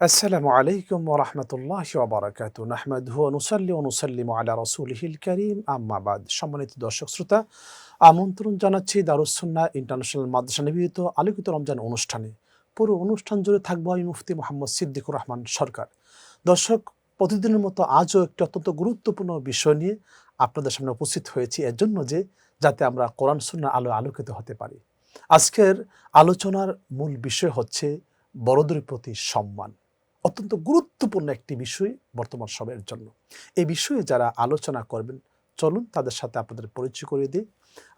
আসসালামু আলাইকুম ওয়া রাহমাতুল্লাহি ওয়া বারাকাতুহু। নাহমাদুহু ওয়া নুসাল্লি ওয়া নুসাল্লিমু আলা রাসূলিহিল কারীম, আম্মা বাদ। সম্মানিত দর্শক শ্রোতা, আমন্ত্রণ জানাচ্ছি দারুস সুন্নাহ ইন্টারন্যাশনাল মাদ্রাসা নিবেদিত আলোকিত রমজান অনুষ্ঠানে। পুরো অনুষ্ঠান জুড়ে থাকবো আমি মুফতি মোহাম্মদ সিদ্দিকুর রহমান সরকার। দর্শক, প্রতিদিনের মতো আজও একটি অত্যন্ত গুরুত্বপূর্ণ বিষয় নিয়ে আপনাদের সামনে উপস্থিত হয়েছি, এর জন্য যাতে আমরা কোরআন সুন্নাহর আলোয় আলোকিত হতে পারি। আজকের আলোচনার মূল বিষয় হচ্ছে বড়দের প্রতি সম্মান। অত্যন্ত গুরুত্বপূর্ণ একটি বিষয় বর্তমান সময়ের জন্য। এই বিষয়ে যারা আলোচনা করবেন, চলুন তাদের সাথে আপনাদের পরিচয় করিয়ে দিই।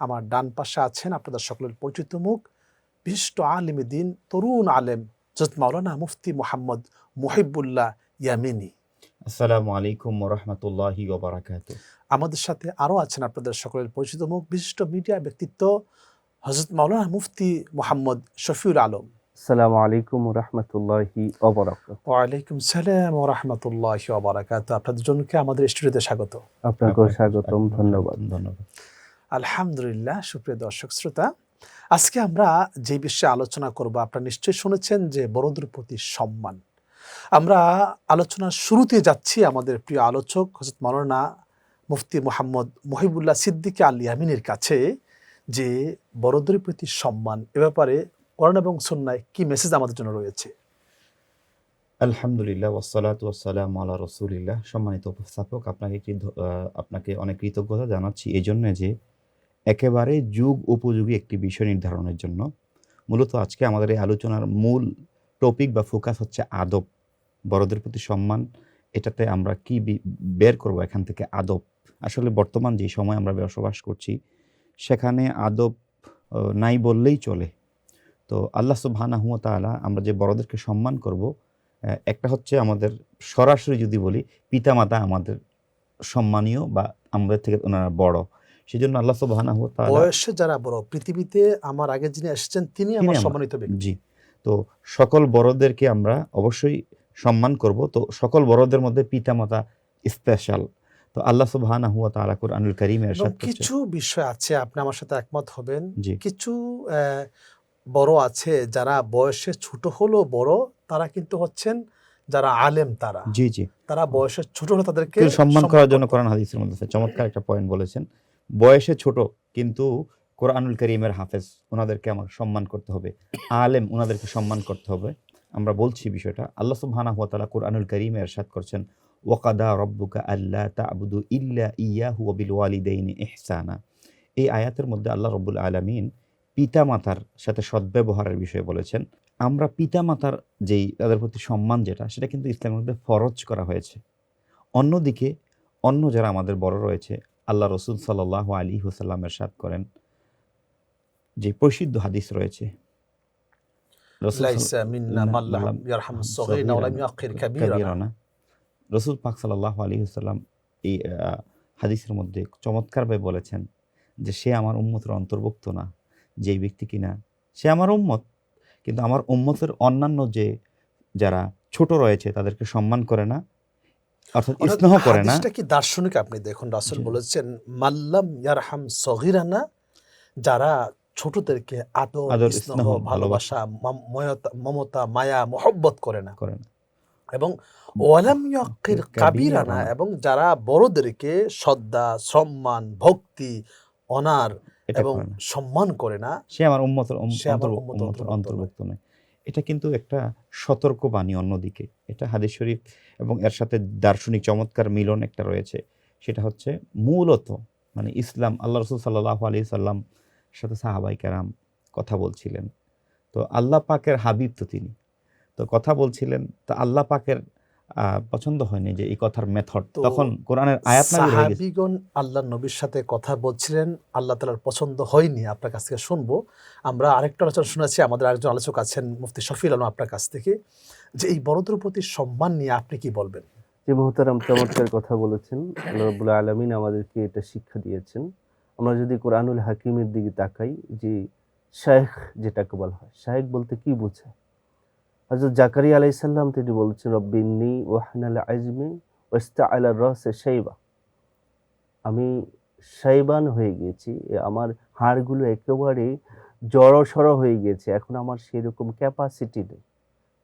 আমার ডান পাশে আছেন আপনাদের সকলের পরিচিত মুখ, বিশিষ্ট আলেমে দিন, তরুণ আলেম হযরত মাওলানা মুফতি মোহাম্মদ মুহিবুল্লাহ ইয়ামিনী। আসসালামু আলাইকুম ওয়া রাহমাতুল্লাহি ওয়া বারাকাতুহু। আমাদের সাথে আরও আছেন আপনাদের সকলের পরিচিত মুখ, বিশিষ্ট মিডিয়া ব্যক্তিত্ব হযরত মাওলানা মুফতি মোহাম্মদ শফিউল আলম। আসসালামু আলাইকুম ওয়া রাহমাতুল্লাহি ওয়া বারাকাতুহু। ওয়ালাইকুম সালাম ওয়া রাহমাতুল্লাহি ওয়া বারাকাতুহু। আপনাদের জনকে আমাদের স্টুডিওতে স্বাগত। আপনাকেও স্বাগতম, ধন্যবাদ। ধন্যবাদ। আলহামদুলিল্লাহ। সুপ্রিয় দর্শক শ্রোতা, আজকে আমরা যে বিষয়ে আলোচনা করব, আপনারা নিশ্চয়ই শুনেছেন যে বড়দের প্রতি সম্মান। আমরা আলোচনার শুরুতে যাচ্ছি আমাদের প্রিয় আলোচক হযরত মাওলানা মুফতি মোহাম্মদ মুহিবুল্লাহ সিদ্দিক আল ইয়ামিনের কাছে, যে বড়দের প্রতি সম্মান এ ব্যাপারে কোরআন এবং সুন্নাহয় কি মেসেজ আমাদের জন্য রয়েছে। আলহামদুলিল্লাহ ওয়াসসালাতু ওয়াসসালামু আলা রাসূলিল্লাহ। সম্মানিত উপস্থাপক, আপনাকে অনেক কৃতজ্ঞতা জানাচ্ছি এই জন্য যে একেবারে যুগ উপযোগী একটি বিষয় নির্ধারণের জন্য। মূলত আজকে আমাদের এই আলোচনার মূল টপিক বা ফোকাস হচ্ছে আদব, বড়দের প্রতি সম্মান। এটাতে আমরা কি বের করব এখান থেকে আদব। আসলে বর্তমান যে সময় আমরা বসবাস করছি সেখানে আদব নাই বললেই চলে। তো আল্লাহ সুবহানাহু ওয়া তাআলা আমরা যে বড়দেরকে সম্মান করব, একটা হচ্ছে আমাদের সরাসরি যদি বলি পিতামাতা আমাদের সম্মানীয় বা আমাদের থেকে ওনারা বড়। সেজন্য আল্লাহ সুবহানাহু ওয়া তাআলা বয়সে যারা বড়, পৃথিবীতে আমার আগে যিনি এসেছেন তিনি আমার সম্মানিত ব্যক্তি। জি। তো সকল বড়দেরকে আমরা অবশ্যই সম্মান করব। তো সকল বড়দের মধ্যে পিতামাতা স্পেশাল। তো আল্লাহ সুবহানাহু ওয়া তাআলা কুরআনুল কারীমে এবং ইরশাদ করছেন। কিছু বিষয় আছে, আপনি আমার সাথে একমত হবেন, জি। কিছু বড় আছে যারা বয়সে ছোট হলেও বড়, তারা কিন্তু হচ্ছেন যারা আলেম, জি, জি। তারা বয়সে ছোট হলে তাদেরকে সম্মান করার জন্য করতে কোরআন হবে। হাদিসের মধ্যে আছে। চমৎকার একটা পয়েন্ট বলেছেন। বয়সে ছোট কিন্তু কোরআনুল কারীমের হাফেজ, ওনাদেরকে আমার সম্মান করতে হবে। আলেম, ওনাদেরকে সম্মান করতে হবে। আমরা বলছি বিষয়টা। আল্লাহ সুবহানাহু ওয়া তাআলা কুরআনুল কারীমে ইরশাদ করছেন, ওয়া কাদা রাব্বুকা আল্লা তা'বুদু ইল্লা ইয়াহু ওয়া বিল ওয়ালিদাইনি ইহসানা। এই আয়াতের মধ্যে আল্লাহ রাব্বুল আলামিন পিতামাতার সাথে সদ্ব্যবহারের বিষয়ে বলেছেন। আমরা পিতামাতার যেই তাদের প্রতি সম্মান যেটা, সেটা কিন্তু ইসলামের মধ্যে ফরজ করা হয়েছে। অন্যদিকে অন্য যারা আমাদের বড় রয়েছে, আল্লাহ রসুল সাল্লাল্লাহু আলাইহি ওয়াসাল্লাম ইরশাদ করেন, যে প্রসিদ্ধ হাদিস রয়েছে, লাইসা মিন্না মান লাম ইয়ারহামুস সগীরা ওয়া লাম ইয়াক্কির কাবীরানা। রসুল পাক সাল্লাল্লাহু আলাইহি ওয়াসাল্লাম এই হাদিসের মধ্যে চমৎকারভাবে বলেছেন যে সে আমার উম্মতের অন্তর্ভুক্ত না, যেই ব্যক্তি কিনা সে আমার উম্মত কিন্তু আমার উম্মতের অন্যান্য যারা ছোট রয়েছে তাদেরকে সম্মান করে না, অর্থাৎ স্নেহ করে না। হাদিসটা কি দার্শনিক, আপনি দেখুন রাসূল বলেছেন মাল্লাম ইয়ারহাম সগীরানা, যারা ছোটদেরকে আদর, স্নেহ, ভালোবাসা, মমতা, মায়া, মহব্বত করে না, এবং ওয়ালাম ইয়াক্কির কাবীরানা, এবং যারা বড়দেরকে শ্রদ্ধা, সম্মান, ভক্তি, অনার এবং সম্মান করে না, সে আমার উম্মতের অন্তর্ভুক্ত নয়। এটা কিন্তু একটা সতর্ক বাণী। অন্যদিকে এটা হাদিস শরীফ এবং এর সাথে দার্শনিক চমৎকার মিলন একটা রয়েছে। সেটা হচ্ছে মূলত মানে ইসলাম, আল্লাহ রসুল সাল্লাল্লাহু আলাইহি সাল্লাম সাথে সাহাবায়ে কেরাম কথা বলছিলেন। তো আল্লাহ পাকের হাবিব তো তিনি, তো কথা বলছিলেন, তো আল্লাহ পাকের পছন্দ হয়নি যে এই কথার মেথড, তখন কোরআনের আয়াত নাযিল হয়ে গেছে। সাহাবীগণ আল্লাহর নবীর সাথে কথা বলছিলেন, আল্লাহ তাআলার পছন্দ হয়নি। আপনার কাছ থেকে শুনবো। আমরা আরেকটা আলোচনা শুনেছি, আমাদের আরেকজন আলোচক আছেন মুফতি শফিউল আলম, আপনার কাছ থেকে, যে এই বড়দের প্রতি সম্মান নিয়ে আপনি কি বলবেন? যে মুহতারাম চমৎকার কথা বলেছেন। আল্লাহ রাব্বুল আলামিন আমাদেরকে এটা শিক্ষা দিয়েছেন। আমরা যদি কোরআনুল হাকিমের দিকে তাকাই, যে শাইখ যেটাকে বলা হয়, শাইখ বলতে কি বোঝায়? হযরত জাকারিয়া আলাইহিস সালাম তিনি বলেছেন, রব্বিন্নী ওয়াহনাল আজমি ওয়াস্তাআলা রাসে শাইবা। আমি শাইবান হয়ে গেছি, আমার হাড়গুলো একেবারে জড়সড় হয়ে গেছে, এখন আমার সেরকম ক্যাপাসিটি নেই।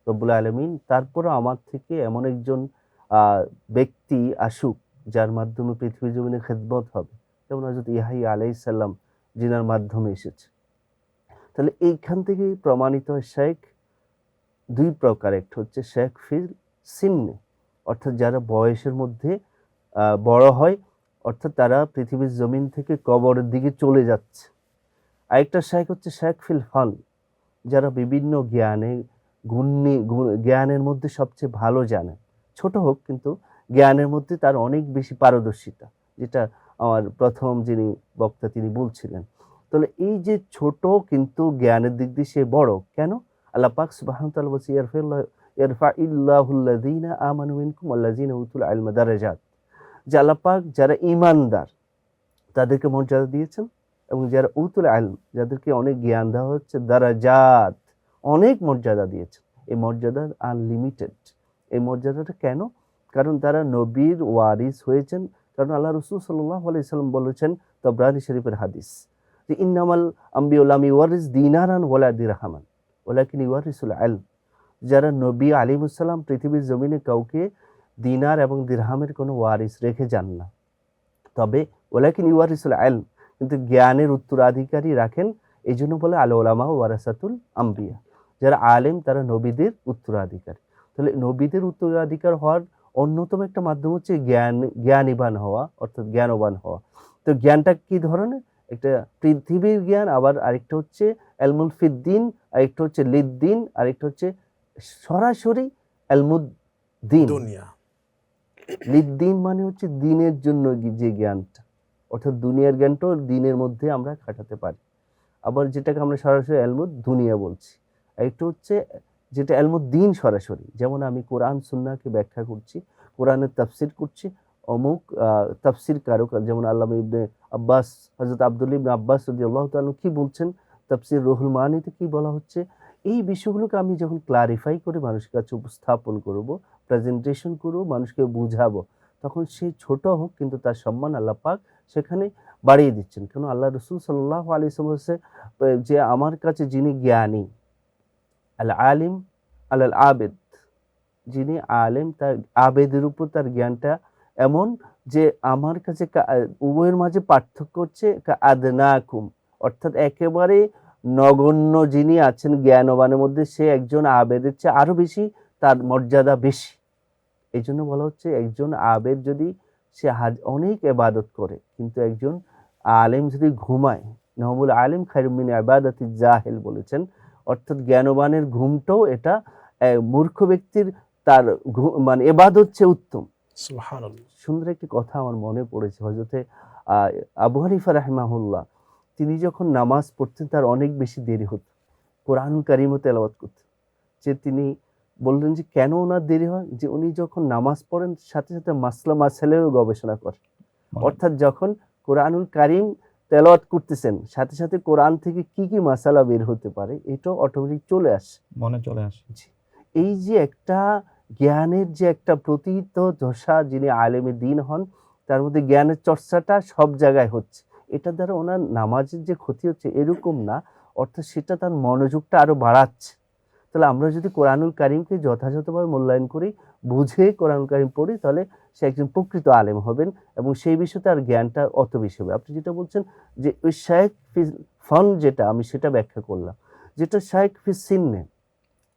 রব্বুল আলামিন তারপরও আমার থেকে এমন একজন ব্যক্তি আসুক যার মাধ্যমে পৃথিবী জমিনে খেদমত হবে, যেমন হযরত ইয়াহইয়া আলাইহিস সালাম যিনার মাধ্যমে এসেছে। তাহলে এইখান থেকেই প্রমাণিত হয় শেখ দুই প্রকার। একটা হচ্ছে শেখ ফিল সিন্নে, অর্থাৎ যারা বয়সের মধ্যে বড় হয়, অর্থাৎ তারা পৃথিবীর জমিন থেকে কবরের দিকে চলে যাচ্ছে। আরেকটা শেখ হচ্ছে শেখ ফিল ফান, যারা বিভিন্ন জ্ঞানে জ্ঞানের মধ্যে সবচেয়ে ভালো জানে, ছোট হোক কিন্তু জ্ঞানের মধ্যে তার অনেক বেশি পারদর্শিতা, যেটা আমার প্রথম যিনি বক্তা তিনি বলছিলেন। তাহলে এই যে ছোট কিন্তু জ্ঞানের দিক দিয়ে সে বড় কেন? আল্লাহ পাক সুবহানাহু ওয়া তাআলা বলছে ইয়ারফাইল্লাহুল্লাযীনা আমানু মিনকুম ওয়াল্লাযীনা উতুল ইলমা দারাজাত, যে আল্লাহ পাক যারা ঈমানদার তাদেরকে মর্যাদা দিয়েছেন, এবং যারা উতুল ইলম যাদেরকে অনেক জ্ঞান দেওয়া হচ্ছে দারাজাত, অনেক মর্যাদা দিয়েছেন। এই মর্যাদা আনলিমিটেড। এই মর্যাদাটা কেন? কারণ তারা নবীর ওয়ারিস হয়েছেন। কারণ আল্লাহ রাসূল সাল্লাল্লাহু আলাইহি সাল্লাম বলেছেন, তাবরানী শরীফের হাদিস, যে ইন্নামাল আম্বিয়া লাম ইওয়ারিস দিনারান ওয়ালা দিরহামান ওয়ালাকিন ইওয়ারিসুল ইলম। যারা নবী আলাইহিস সালাম পৃথিবীর জমিনে কাউকে দিনার এবং দিরহামের কোনো ওয়ারিস রেখে যান না, তবে ওয়ালাকিন ইওয়ারিসুল ইলম, কিন্তু জ্ঞানের উত্তরাধিকারী রাখেন। এই জন্য বলে আল উলামা ওয়ারাসাতুল আম্বিয়া, যারা আলেম তারা নবীদের উত্তরাধিকারী। তাহলে নবীদের উত্তরাধিকার হওয়ার অন্যতম একটা মাধ্যম হচ্ছে জ্ঞানীবান হওয়া, অর্থাৎ জ্ঞানবান হওয়া। তো জ্ঞানটা কি ধরনের? একটা পৃথিবীর জ্ঞান, আবার আরেকটা হচ্ছে এলমুল ফিদ্দিন, আরেকটা হচ্ছে লিদ্দিন, আরেকটা হচ্ছে সরাসরি এলমুদ্দিন। দুনিয়া। লিদ্দিন মানে হচ্ছে দিনের জন্য যে জ্ঞানটা, অর্থাৎ দুনিয়ার জ্ঞানটাও দিনের মধ্যে আমরা খাটাতে পারি। আবার যেটাকে আমরা সরাসরি এলমুদ দুনিয়া বলছি। একটু হচ্ছে যেটা এলমুদ্দিন সরাসরি, যেমন আমি কোরআন সুন্নাহকে ব্যাখ্যা করছি, কোরআনের তাফসির করছি, অমুক তাফসির কারক, যেমন আল্লামা ইবনে আব্বাস, হযরত আব্দুল্লাহ ইবনে আব্বাস রাদিয়াল্লাহু তাআলা কি বলছেন, তাফসির রুহুল মানিতে কি বলা হচ্ছে, এই বিষয়গুলোকে আমি যখন ক্লারিফাই করে মানুষের কাছে উপস্থাপন করব, প্রেজেন্টেশন করব, মানুষকে বুঝাবো, তখন সে ছোট হোক কিন্তু তার সম্মান আল্লাহ পাক সেখানে বাড়িয়ে দিচ্ছেন। কেন? আল্লাহ রাসূল সাল্লাল্লাহু আলাইহি ওয়াসাল্লাম যে আমার কাছে যিনি জ্ঞানী, আল আলিম আলাল আবেদ, যিনি আলেম তার আবেদের উপর তার জ্ঞানটা এমন যে আমার কাছে উভয়ের মাঝে পার্থক্য হচ্ছে আদনাকুম, অর্থাৎ একেবারে নগণ্য যিনি আছেন জ্ঞানবানের মধ্যে, সে একজন আবেদের চেয়ে আরো বেশি, তার মর্যাদা বেশি। এই জন্য বলা হচ্ছে একজন আবেদ যদি সে অনেক ইবাদত করে, কিন্তু একজন আলেম যদি ঘুমায়, নহবুল আলিম খায়রুম মিন ইবাদাতি জাহিল বলেছেন, অর্থাৎ জ্ঞানবানের ঘুমটাও এটা মূর্খ ব্যক্তির তার মানে ইবাদত চেয়ে উত্তম। সুবহানাল্লাহ। সুন্দর একটি কথা আমার মনে পড়েছে, হযরতে আবু হানিফা রাহিমাহুল্লাহ, তিনি যখন নামাজ পড়তেন তার অনেক বেশি দেরি হতো, কোরআনুল কারীমও তেলাওয়াত করতেন। যে তিনি বললেন যে কেন ওনার দেরি হয়, যে উনি যখন নামাজ পড়েন সাথে সাথে মাসলা মাসাইলেরও গবেষণা করেন। অর্থাৎ যখন কোরআনুল কারীম তেলাওয়াত করতেছেন সাথে সাথে কোরআন থেকে কি কি মাসালা বের হতে পারে এটাও অটোমেটিক চলে আসে, মনে চলে আসে। এই যে একটা জ্ঞানের যে একটা প্রতীত দশা, যিনি আলেমে দ্বীন হন তার মধ্যে জ্ঞানের চর্চাটা সব জায়গায় হচ্ছে। এটার দ্বারা ওনার নামাজের যে ক্ষতি হচ্ছে এরকম না, অর্থাৎ সেটা তার মনোযোগটা আরো বাড়াচ্ছে। তাহলে আমরা যদি কোরআনুল কারীমকে যথাযথভাবে মূল্যায়ন করি, বুঝে কোরআনুল কারীম পড়ি, তাহলে সে একজন প্রকৃত আলেম হবেন এবং সেই বিষয়ে তার জ্ঞানটা অত বেশি হবে। আপনি যেটা বলছেন যে ওই শায়েখ ফন, যেটা আমি সেটা ব্যাখ্যা করলাম, যেটা শায়েখ ফিস সিন্নে,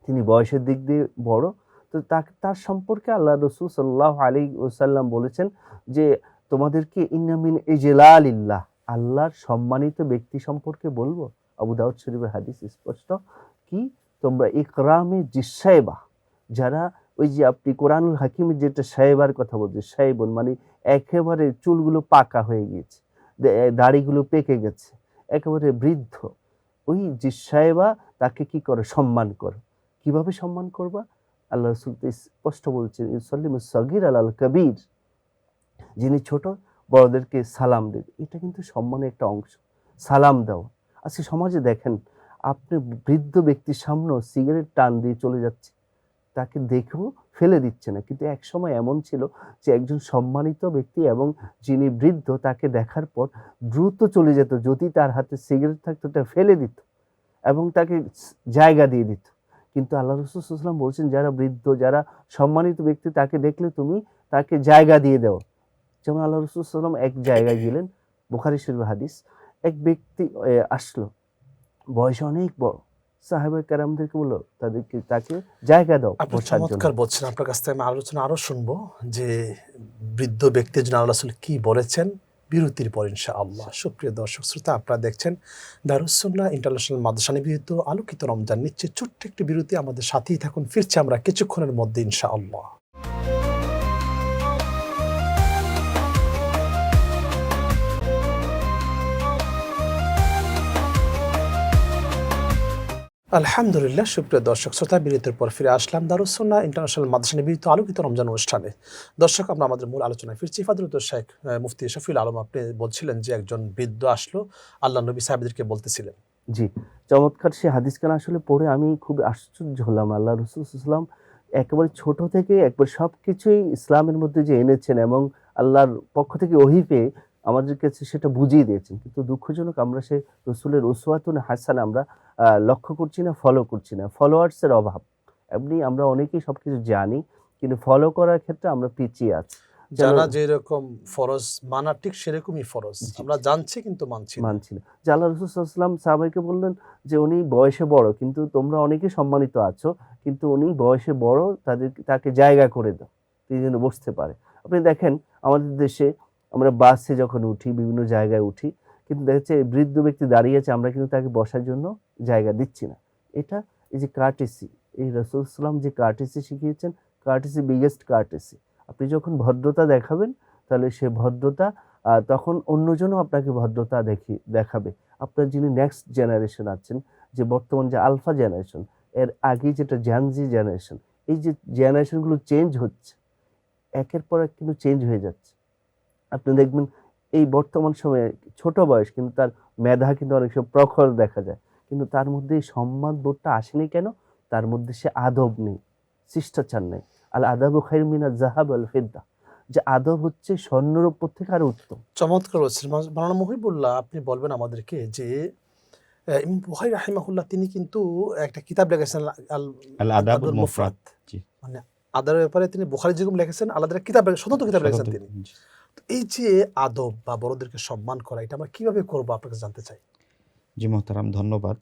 তিনি বয়সের দিক দিয়ে বড়, তো তার সম্পর্কে আল্লাহ রাসূল সাল্লাল্লাহু আলাইহি ওয়াসাল্লাম বলেছেন যে তোমাদেরকে ইন্না মিন ইজলালিল্লাহ, আল্লাহর সম্মানিত ব্যক্তি সম্পর্কে বলবো। আবু দাউদ শরীফের হাদিস স্পষ্ট, কি তোমরা ইকরামে জিসাইবা, যারা ওই যে আপনি কোরআনুল হাকিমের যেটা সাহেবার কথা বলছে, সাহেবন মানে একেবারে চুলগুলো পাকা হয়ে গিয়েছে, দাড়িগুলো পেকে গেছে, একেবারে বৃদ্ধ, ওই জিসাইবা তাকে কি করে? সম্মান করো। কিভাবে সম্মান করবা? আল্লাহ রাসূল স্পষ্ট বলছেন ইউসাল্লিমুস সাগীর আলাল কাবীর, যিনি ছোট বড়দেরকে সালাম দেবে। এটা কিন্তু সম্মানের একটা অংশ, সালাম দাও। আজকে সমাজে দেখেন, আপনি বৃদ্ধ ব্যক্তির সামনেও সিগারেট টান দিয়ে চলে যাচ্ছে, তাকে দেখেও ফেলে দিচ্ছে না। কিন্তু এক সময় এমন ছিল যে একজন সম্মানিত ব্যক্তি এবং যিনি বৃদ্ধ তাকে দেখার পর দ্রুত চলে যেত, যদি তার হাতে সিগারেট থাকতো তা ফেলে দিত এবং তাকে জায়গা দিয়ে দিত। কিন্তু আল্লাহ রাসূল সাল্লাল্লাহু আলাইহি ওয়াসাল্লাম বলছেন যারা বৃদ্ধ, যারা সম্মানিত ব্যক্তি, তাকে দেখলে তুমি তাকে জায়গা দিয়ে দাও। যেমন আল্লাহ রাসূল সাল্লাল্লাহু আলাইহি ওয়াসাল্লাম এক জায়গায় গেলেন, বুখারী শরীফের হাদিস, এক ব্যক্তি আসলো, বয়সে অনেক বড়, সাহাবায়ে কেরামদেরকে বলল তাকে জায়গা দাও আপনি বসার জন্য। চমৎকার বলছেন। আপনার কাছ থেকে আমি আলোচনা আরো শুনবো যে বৃদ্ধ ব্যক্তির জন্য আল্লাহ রাসূল কি বলেছেন বিরতির পর ইনশাআল্লাহ। সুপ্রিয় দর্শক শ্রোতা, আপনারা দেখছেন দারুস সুন্নাহ ইন্টারন্যাশনাল মাদ্রাসা নিবেদিত আলোকিত রমজান নিচ্ছে ছোট্ট একটি বিরতি। আমাদের সাথেই থাকুন, ফিরছি আমরা কিছুক্ষণের মধ্যে ইনশাআল্লাহ। আলহামদুলিল্লাহ, সুপ্রিয় দর্শক শ্রোতা, বিরতির পর ফিরে আসলাম দারুস সুন্নাহ ইন্টারন্যাশনাল মাদ্রাসা নিবেদিত আলোকিত রমজান অনুষ্ঠানে। দর্শক, আমরা আমাদের মূল আলোচনায় ফিরছি। ফাদিলাতুল শেখ মুফতি শফিউল আলম, আপনি বলছিলেন যে একজন বৃদ্ধ আসলো, আল্লাহ নবী সাহাবীদেরকে বলতেছিলেন। জি, চমৎকার সে হাদিসখানা আসলে পড়ে আমি খুব আশ্চর্য হলাম। আল্লাহ রাসূল সাল্লাল্লাহু আলাইহি ওয়াসাল্লাম একেবারে ছোট থেকে একবার সবকিছুই ইসলামের মধ্যে যে এনেছেন এবং আল্লাহর পক্ষ থেকে ওহী পেয়ে আমাদের কাছে সেটা বুঝিয়ে দিয়েছেন। কিন্তু দুঃখজনক আমরা সেই রসুলের উসওয়াতুন হাসানা আমরা লক্ষ্য করছি না, ফলো করছি না। ফলোয়ার্স এর অভাব। এমনি আমরা অনেকেই সবকিছু জানি, কিন্তু ফলো করার ক্ষেত্রে আমরা পিছিয়ে আছি। জানা যেরকম ফরজ, মানা ঠিক সেরকমই ফরজ। আমরা জানছি কিন্তু মানছি না। মানছি না। যে আল্লাহ রাসূল সাল্লাল্লাহু আলাইহি ওয়াসাল্লাম সাহাবাইকে বললেন যে উনি বয়সে বড়, কিন্তু তোমরা অনেকে সম্মানিত আছো, কিন্তু উনি বয়সে বড়, তাকে জায়গা করে দাও, তিনি যেন বসতে পারে। আপনি দেখেন আমাদের দেশে আমরা বাসে যখন উঠি, বিভিন্ন জায়গায় উঠি, কিন্তু দেখা যাচ্ছে বৃদ্ধ ব্যক্তি দাঁড়িয়ে আছে, আমরা কিন্তু তাকে বসার জন্য জায়গা দিচ্ছি না। এটা এই যে কার্টেসি, এই রাসূল সাল্লাল্লাহু আলাইহি ওয়াসাল্লাম যে কার্টেসি শিখিয়েছেন, কার্টেসি বিগেস্ট কার্টেসি। আপনি যখন ভদ্রতা দেখাবেন, তাহলে সে ভদ্রতা তখন অন্যজনও আপনাকে ভদ্রতা দেখাবে। আপনার যিনি নেক্সট জেনারেশন আছেন, যে বর্তমান যে আলফা জেনারেশন, এর আগে যেটা জেনজি জেনারেশন, এই যে জেনারেশনগুলো চেঞ্জ হচ্ছে, একের পর এক কিন্তু চেঞ্জ হয়ে যাচ্ছে। আপনি দেখবেন এই বর্তমান সময়ে ছোট বয়স, কিন্তু তার মেধা কিন্তু অনেক সময় প্রখর দেখা যায়। কিন্তু তার মধ্যে এই সম্মান বোধটা আসেনি কেন? তার মধ্যে সে আদব নেই, শিষ্টাচার নেই। আল আদাবু খায়রুম মিনাজ যাহাব ওয়াল ফিদ্দা, যে আদব হচ্ছে স্বর্ণের উপর থেকে আরো উত্তম। চমৎকার বলছেন মাওলানা মুহিবুল্লাহ। আপনি বলবেন আমাদেরকে যে ইমাম বুখারী রাহিমাহুল্লাহ তিনি কিন্তু একটা কিতাব লিখেছেন আল আল আদাবুল মুফরাদ। জি, মানে আদবের ব্যাপারে তিনি বুখারী যেরকম লিখেছেন, আলাদা কিতাব, স্বতন্ত্র কিতাব লিখেছেন তিনি। জি। তো এই যে আদব বা বড়দেরকে সম্মান করা, এটা আমরা কিভাবে করবো আপনার কাছে জানতে চাই। জি মোহতারাম, ধন্যবাদ।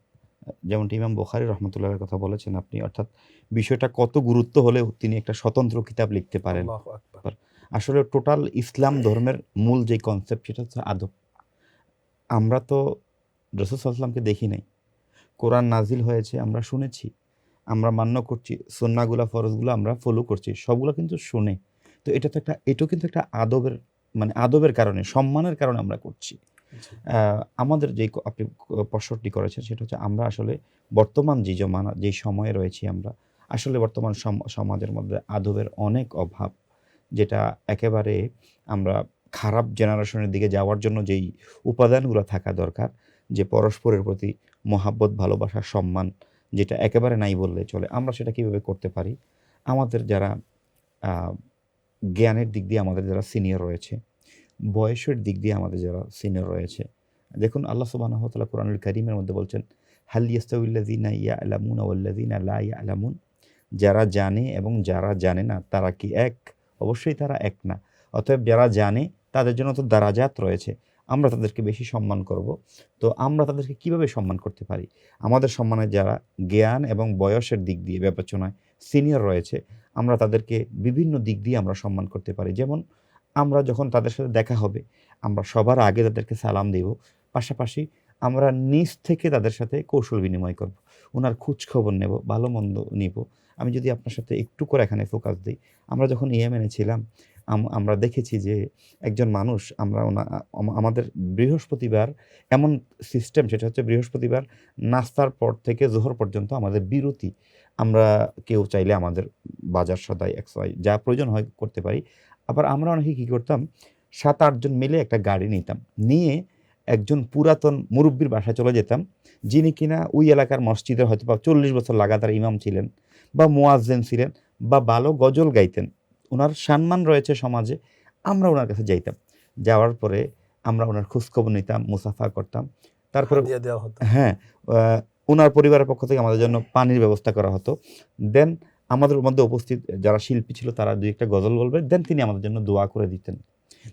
যেমনটি ইমাম বুখারী রহমতুল্লাহর কথা বলেছেন আপনি, অর্থাৎ বিষয়টা কত গুরুত্ব হলেও তিনি একটা স্বতন্ত্র কিতাব লিখতে পারেন। আল্লাহু আকবার। আসলে টোটাল ইসলাম ধর্মের মূল যে কনসেপ্ট, সেটা হচ্ছে আদব। আমরা তো রাসূল সাল্লাল্লাহু আলাইহি ওয়াসাল্লামকে দেখি নাই, কোরআন নাজিল হয়েছে আমরা শুনেছি, আমরা মান্য করছি, সুন্নাহগুলা ফরজগুলো আমরা ফলো করছি, সবগুলো কিন্তু শুনে। তো এটাও কিন্তু একটা আদবের, মানে আদবের কারণে, সম্মানের কারণে আমরা করছি। জি। আমাদের আপনি প্রশ্নটি করেছেন, সেটা হচ্ছে আমরা আসলে বর্তমান যে জমানা, যে সময়ে রয়েছি আমরা, আসলে বর্তমান সমাজের মধ্যে আদবের অনেক অভাব, যেটা একেবারে আমরা খারাপ জেনারেশনের দিকে যাওয়ার জন্য যেই উপাদানগুলো থাকা দরকার, যে পরস্পরের প্রতি মহাব্বত, ভালোবাসা, সম্মান, যেটা একেবারে নাই বললে চলে, আমরা সেটা কীভাবে করতে পারি? আমাদের যারা জ্ঞানের দিক দিয়ে আমাদের যারা সিনিয়র রয়েছে, বয়সের দিক দিয়ে আমাদের যারা সিনিয়র রয়েছে, দেখুন আল্লাহ সুবহানাহু ওয়া তাআলা কোরআনুল কারীমের মধ্যে বলছেন, হাল ইয়াস্তাউিল্লাযীনা ইয়ালামুনা ওয়াল্লাযীনা লা ইয়ালামুন, যারা জানে এবং যারা জানে না তারা কি এক? অবশ্যই তারা এক না। অতএব যারা জানে তাদের জন্য তো দারাজাত রয়েছে, আমরা তাদেরকে বেশি সম্মান করব। তো আমরা তাদেরকে কিভাবে সম্মান করতে পারি? আমাদের সম্মানের যারা জ্ঞান এবং বয়সের দিক দিয়ে বিবেচনায় সিনিয়র রয়েছে, আমরা তাদেরকে বিভিন্ন দিক দিয়ে আমরা সম্মান করতে পারি। যেমন আমরা যখন তাদের সাথে দেখা হবে, আমরা সবার আগে তাদেরকে সালাম দেব, পাশাপাশি আমরা নিজ থেকে তাদের সাথে কৌশল বিনিময় করব, ওনার খোঁজ খবর নেব, ভালো মন্দ নিব। আমি যদি আপনার সাথে একটু করে এখানে ফোকাস দিই, আমরা যখন ইয়েমেনে ছিলাম, আমরা দেখেছি যে একজন মানুষ, আমাদের বৃহস্পতিবার এমন সিস্টেম, সেটা হচ্ছে বৃহস্পতিবার নাস্তার পর থেকে জোহর পর্যন্ত আমাদের বিরতি। আমরা কেউ চাইলে আমাদের বাজার সদাই XY যা প্রয়োজন হয় করতে পারি। আবার আমরা অনেকে কী করতাম, 7-8 জন মিলে একটা গাড়ি নিতাম, নিয়ে একজন পুরাতন মুরব্বির বাসায় চলে যেতাম, যিনি কিনা ওই এলাকার মসজিদের হয়তো বা 40 বছর লাগাতার ইমাম ছিলেন, বা মুয়াজ্জিন ছিলেন, বা ভালো গজল গাইতেন, ওনার সম্মান রয়েছে সমাজে। আমরা ওনার কাছে যাইতাম, যাওয়ার পরে আমরা ওনার খোঁজখবর নিতাম, মুসাফা করতাম, তারপরে হাদিয়া দেওয়া হতো। হ্যাঁ, ওনার পরিবারের পক্ষ থেকে আমাদের জন্য পানির ব্যবস্থা করা হতো। দেন আমাদের মধ্যে উপস্থিত যারা শিল্পী ছিল তারা দুই একটা গজল বলবে, দেন তিনি আমাদের জন্য দোয়া করে দিতেন।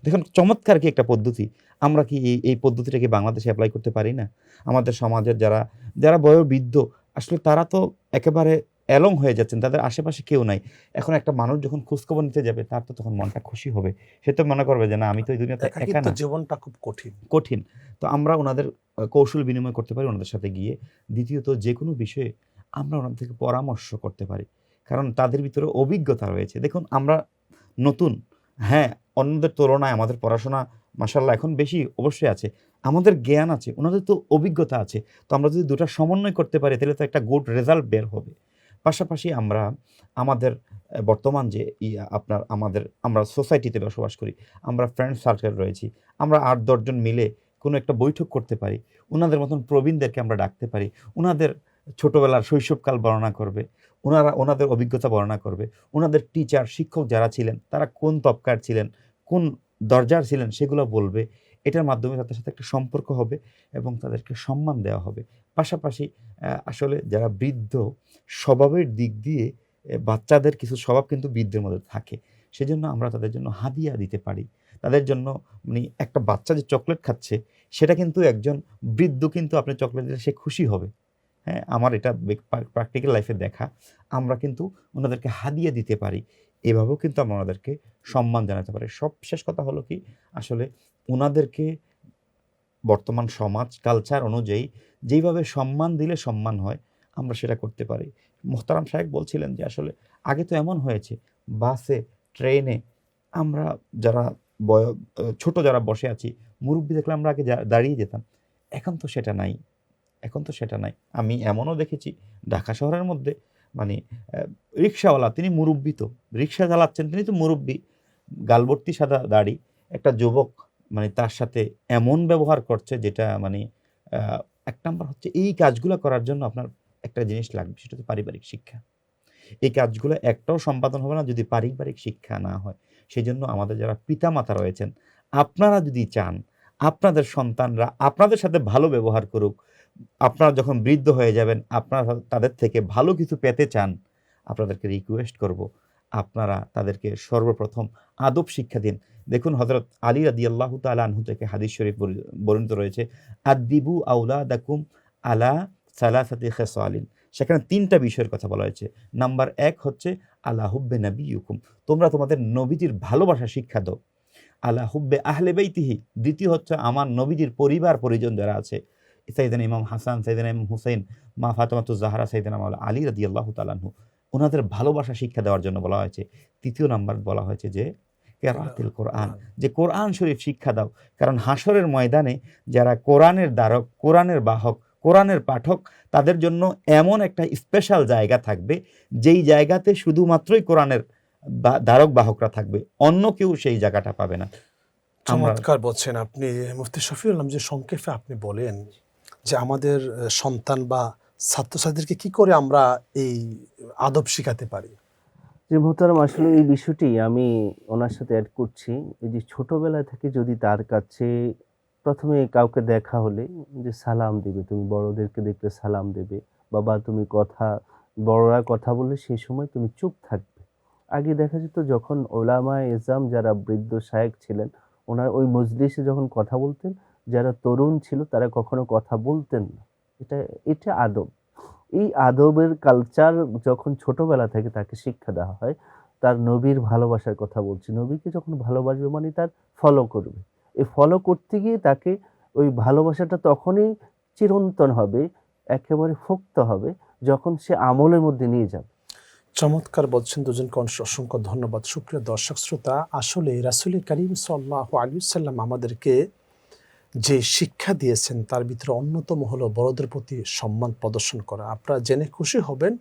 দেখুন চমৎকার কি একটা পদ্ধতি। আমরা কি এই পদ্ধতিটাকে বাংলাদেশে অ্যাপ্লাই করতে পারি না? আমাদের সমাজের যারা যারা বয়োবৃদ্ধ, আসলে তারা তো একেবারে অ্যালং হয়ে যাচ্ছেন, তাদের আশেপাশে কেউ নাই। এখন একটা মানুষ যখন খোঁজখবর নিতে যাবে তার তো তখন মনটা খুশি হবে, সে তো মনে করবে যে না আমি তো এই দুনিয়াতে একা একাকিত্ব না, জীবনটা খুব কঠিন। কঠিন। তো আমরা ওনাদের কৌশল বিনিময় করতে পারি ওনাদের সাথে গিয়ে। দ্বিতীয়ত যে কোনো বিষয়ে আমরা ওনাদের থেকে পরামর্শ করতে পারি, কারণ তাদের ভিতরে অভিজ্ঞতা রয়েছে। দেখুন আমরা নতুন, হ্যাঁ, অন্যদের তুলনায় আমাদের পড়াশোনা মাশাআল্লাহ এখন বেশি অবশ্যই আছে, আমাদের জ্ঞান আছে, ওনাদের তো অভিজ্ঞতা আছে। তো আমরা যদি দুটা সমন্বয় করতে পারি তাহলে তো একটা গুড রেজাল্ট বের হবে। পাশাপাশি আমরা আমাদের বর্তমান যে আমরা সোসাইটিতে বসবাস করি, আমরা ফ্রেন্ড সার্কেল রয়েছি, আমরা ৮-১০ জন মিলে কোনো একটা বৈঠক করতে পারি। ওনাদের মতন প্রবীণদেরকে আমরা ডাকতে পারি। ওনাদের ছোটবেলার শৈশবকাল বর্ণনা করবে, ওনাদের অভিজ্ঞতা বর্ণনা করবে। ওনাদের টিচার, শিক্ষক যারা ছিলেন তারা কোন তবকার ছিলেন, কোন দরজার ছিলেন সেগুলো বলবে। এটার মাধ্যমে তাদের সাথে একটা সম্পর্ক হবে এবং তাদেরকে সম্মান দেওয়া হবে। পাশাপাশি আসলে যারা বৃদ্ধ, স্বভাবের দিক দিয়ে বাচ্চাদের কিছু স্বভাব কিন্তু বৃদ্ধের মধ্যে থাকে। সেজন্য আমরা তাদের জন্য হাদিয়া দিতে পারি। তাদের জন্য মানে একটা বাচ্চা যে চকলেট খাচ্ছে সেটা কিন্তু একজন বৃদ্ধ কিন্তু আপনি চকলেট দিলে সে খুশি হবে। হ্যাঁ, আমার এটা প্র্যাকটিক্যাল লাইফে দেখা। আমরা কিন্তু ওনাদেরকে হাদিয়া দিতে পারি। এভাবেও কিন্তু আমরা ওনাদেরকে সম্মান জানাতে পারি। সবশেষ কথা হলো কি, আসলে ওনাদেরকে বর্তমান সমাজ কালচার অনুযায়ী যেইভাবে সম্মান দিলে সম্মান হয় আমরা সেটা করতে পারি। মোহতারাম সাহেব বলছিলেন যে আসলে আগে তো এমন হয়েছে, বাসে, ট্রেনে আমরা যারা ছোট যারা বসে আছি, মুরব্বি দেখলে আমরা আগে দাঁড়িয়ে যেতাম। এখন তো সেটা নাই, এখন তো সেটা নাই। আমি এমনও দেখেছি ঢাকা শহরের মধ্যে মানে রিক্সাওয়ালা, তিনি মুরব্বি, তো রিক্সা চালাচ্ছেন তিনি তো মুরব্বি, গালভর্তি সাদা দাড়ি, একটা যুবক মানে তার সাথে এমন ব্যবহার করছে যেটা মানে এক নাম্বার হচ্ছে এই কাজগুলো করার জন্য আপনার একটা জিনিস লাগবে, সেটা হচ্ছে পারিবারিক শিক্ষা। এই কাজগুলো একটাও সম্পাদন হবে না যদি পারিবারিক শিক্ষা না হয়। সেজন্য আমাদের যারা পিতামাতা রয়েছেন, আপনারা যদি চান আপনাদের সন্তানরা আপনাদের সাথে ভালো ব্যবহার করুক, আপনারা যখন বৃদ্ধ হয়ে যাবেন আপনারা তাদের থেকে ভালো কিছু পেতে চান, আপনাদেরকে রিকোয়েস্ট করব আপনারা তাদেরকে সর্বপ্রথম আদব শিক্ষা দিন। দেখুন হযরত আলী রাদিয়াল্লাহু তাআলা আনহু থেকে হাদিস শরীফ বর্ণিত রয়েছে, আদিবু আওলাদাকুম আলা সালাসাতি খিসালিন। সেখানে ৩টা বিষয়ের কথা বলা হয়েছে। নাম্বার ১ হচ্ছে আলা হুব্বে নাবিয়ুকুম, তোমরা তোমাদের নবীজির ভালোবাসা শিক্ষা দাও। আলা হুব্বে আহলে বাইতিহি, দ্বিতীয় হচ্ছে আমার নবীজির পরিবার পরিজন যারা আছে, সাইয়েদনা ইমাম হাসান, সাইয়েদনা ইমাম হুসাইন, মা ফাতেমাতুজ জাহরা, সাইয়েদনা মাওলানা আলী রাদিয়াল্লাহু তাআলা আনহু, ওনাদের ভালোবাসা শিক্ষা দেওয়ার জন্য বলা হয়েছে। তৃতীয় নাম্বার বলা হয়েছে যে কিরাআতুল কোরআন, যে কোরআন শরীফ শিক্ষা দাও। কারণ হাসরের ময়দানে যারা কোরআনের দ্বারক, কোরআনের বাহক, কোরআনের পাঠক, তাদের জন্য এমন একটা স্পেশাল জায়গা থাকবে যেই জায়গাতে শুধুমাত্রই কোরআনের দ্বারক বাহকরা থাকবে, অন্য কেউ সেই জায়গাটা পাবে না। চমৎকার বলছেন আপনি মুফতি শফিউল আলম, যে সংক্ষেপে আপনি বলেন যে আমাদের সন্তান বা ছাত্রছাত্রীদেরকে কি করে আমরা এই আদব শিখাতে পারি। যে মোহতারাম, আসলে এই বিষয়টি আমি ওনার সাথে অ্যাড করছি। এই যে ছোটবেলা থেকে যদি তার কাছে প্রথমে কাউকে দেখা হলে যে সালাম দেবে, তুমি বড়দেরকে দেখলে সালাম দেবে, বাবা তুমি বড়রা কথা বললে সেই সময় তুমি চুপ থাকবে। আগে দেখা যেত যখন ওলামায়ে এজাম যারা বৃদ্ধ শায়েখ ছিলেন, ওনার ওই মজলিসে যখন কথা বলতেন, যারা তরুণ ছিল তারা কখনো কথা বলতেন না। এটা আদব। এই আদবের কালচার যখন ছোটবেলা থেকে তাকে শিক্ষা দেওয়া হয়, তার নবীর ভালোবাসার কথা বলছি, নবীকে যখন ভালোবাসবে মানে তার ফলো করবে। এই ফলো করতে গিয়ে তাকে ওই ভালোবাসাটা তখনই চিরন্তন হবে, একেবারে পোক্ত হবে যখন সে আমলের মধ্যে নিয়ে যাবে। চমৎকার বলছেন দুজনকে অসংখ্য ধন্যবাদ। সুপ্রিয় দর্শক শ্রোতা, আসলে রাসূল করিম সাল্লাল্লাহু আলাইহি ওয়াসাল্লাম আমাদেরকে যে শিক্ষা দিয়েছেন তার ভিতরে অন্যতম হলো বড়দের প্রতি সম্মান প্রদর্শন করা। আপনারা জেনে খুশি হবেন,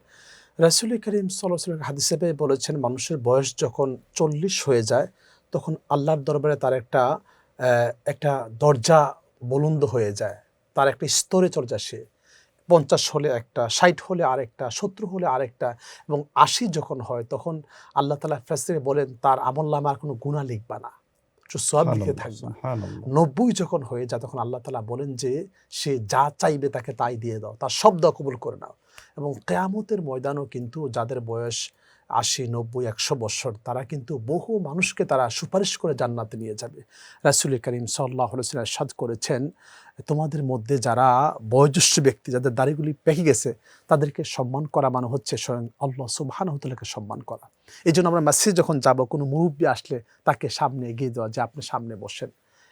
রাসূল করিম সাল্লাল্লাহু আলাইহি ওয়াসাল্লাম হাদিসে বলেছেন মানুষের বয়স যখন 40 হয়ে যায় তখন আল্লাহর দরবারে তার একটা দরজা বুলন্দ হয়ে যায়, তার একটা স্তরে চলে যায়। সে 50 হলে একটা, 60 হলে আরেকটা, 70 হলে আরেকটা, এবং 80 যখন হয় তখন আল্লাহ তাআলা ফেরেশতাকে বলেন তার আমলনামায় আর কোনো গুনাহ লিখবা না। একটু সোয়াব দিতে থাকবা। 90 যখন হয়ে যায় তখন আল্লাহ তাআলা বলেন যে সে যা চাইবে তাকে তাই দিয়ে দাও, তার সব দোয়া কবুল করে নাও। এবং কিয়ামতের ময়দানও কিন্তু যাদের বয়স 80, 90, 100 বছর তারা কিন্তু বহু মানুষকে তারা সুপারিশ করে জান্নাতে নিয়ে যাবে। রাসূল করিম সাল্লাল্লাহু আলাইহি ওয়াসাল্লাম ইরশাদ করেছেন, তোমাদের মধ্যে যারা বয়োজ্যেষ্ঠ ব্যক্তি যাদের দাড়িগুলি পেকে গেছে তাদেরকে সম্মান করা মানে হচ্ছে স্বয়ং আল্লাহ সুবহানাহু ওয়া তাআলাকে সম্মান করা। এজন্য আমরা মসজিদে যখন যাব কোনো মুরব্বি আসলে তাকে সামনে এগিয়ে দেওয়া যে আপনি সামনে বসেন।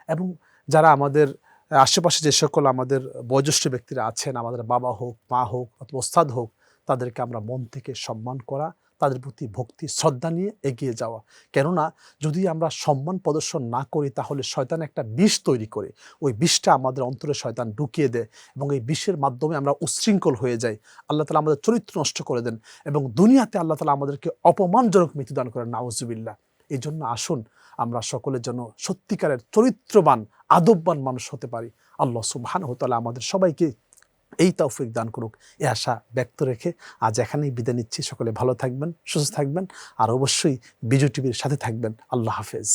এবং যারা আমাদের আশেপাশে যে সকল আমাদের বয়োজ্যেষ্ঠ ব্যক্তিরা আছেন, আমাদের বাবা হোক, মা হোক অথবা ওস্তাদ হোক, তাদেরকে আমরা মন থেকে সম্মান করা, তাদের প্রতি ভক্তি শ্রদ্ধা নিয়ে এগিয়ে যাওয়া। কেননা যদি আমরা সম্মান প্রদর্শন না করি তাহলে শয়তান একটা বিষ তৈরি করে, ওই বিষটা আমাদের অন্তরে শয়তান ঢুকিয়ে দেয় এবং এই বিষের মাধ্যমে আমরা উচ্ছৃঙ্খল হয়ে যাই। আল্লাহ তাআলা আমাদের চরিত্র নষ্ট করে দেন এবং দুনিয়াতে আল্লাহ তাআলা আমাদেরকে অপমানজনক মৃত্যু দান করেন, নাউজুবিল্লাহ। এই জন্য আসুন আমরা সকলের জন্য সত্যিকারের চরিত্রবান আদববান মানুষ হতে পারি। আল্লাহ সুবহানাহু ওয়া তাআলা আমাদের সবাইকে এই তৌফিক দান করুক, এ আশা ব্যক্ত রেখে আজ এখানেই বিদায় নিচ্ছি। সকলে ভালো থাকবেন, সুস্থ থাকবেন আর অবশ্যই বিজয় টিভির সাথে থাকবেন। আল্লাহ হাফেজ।